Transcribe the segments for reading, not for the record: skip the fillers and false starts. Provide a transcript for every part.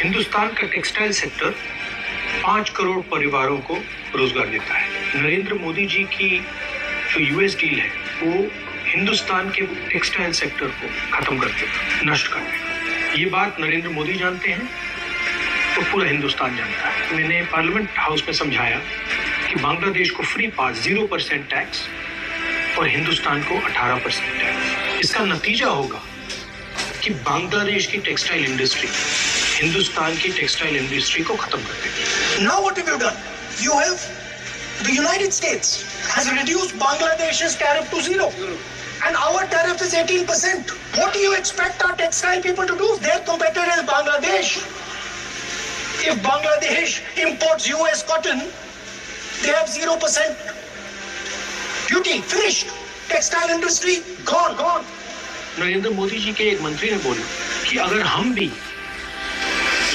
हिंदुस्तान का textile sector 5 crore परिवारों को रोजगार देता है। नरेंद्र मोदी जी की जो यूएस डील है वो हिंदुस्तान के टेक्सटाइल सेक्टर को खत्म कर देगा, नष्ट कर देगा। ये बात नरेंद्र मोदी जानते हैं तो पूरा हिंदुस्तान जानता है। मैंने पार्लियामेंट हाउस में समझाया कि बांग्लादेश को फ्री पास 0% टैक्स और हिंदुस्तान को 18% टैक्स। इसका नतीजा होगा कि बांग्लादेश की टेक्सटाइल इंडस्ट्री हिंदुस्तान की टेक्सटाइल इंडस्ट्री को खत्म कर देगी। Now what have you done? You have the United States has reduced Bangladesh's tariff to 0, and our tariff is 18%. What do you expect our textile people to do? Their competitor is Bangladesh. If Bangladesh imports US cotton, they have 0% duty. Finished. Textile industry gone. Narendra Modi ji के एक मंत्री ने बोला कि अगर हम भी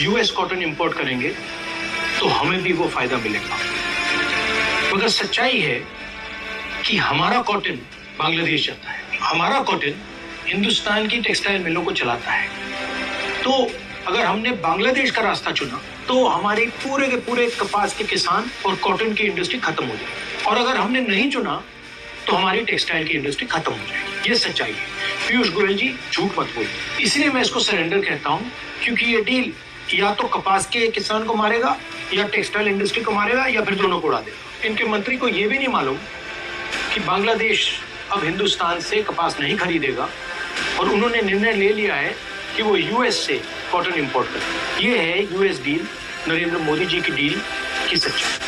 US cotton import करेंगे तो हमें भी वो फायदा मिलेगा। मगर सच्चाई है कि हमारा कॉटन बांग्लादेश जाता है, हमारा कॉटन हिंदुस्तान की टेक्सटाइल मिलों को चलाता है। तो अगर हमने बांग्लादेश का रास्ता चुना तो हमारे पूरे के पूरे कपास के किसान और कॉटन की इंडस्ट्री खत्म हो जाएगी, और अगर हमने नहीं चुना तो हमारी टेक्सटाइल की इंडस्ट्री खत्म हो जाएगी। ये सच्चाई है। पीयूष गोयल जी झूठ मत बोलिए। इसलिए मैं इसको सरेंडर कहता हूँ, क्योंकि ये डील या तो कपास के किसान को मारेगा या टेक्सटाइल इंडस्ट्री को मारेगा या फिर दोनों को उड़ा देगा। इनके मंत्री को ये भी नहीं मालूम कि बांग्लादेश अब हिंदुस्तान से कपास नहीं खरीदेगा और उन्होंने निर्णय ले लिया है कि वो यूएस से कॉटन इंपोर्ट करें। ये है यूएस डील, नरेंद्र मोदी जी की डील की सच्चाई।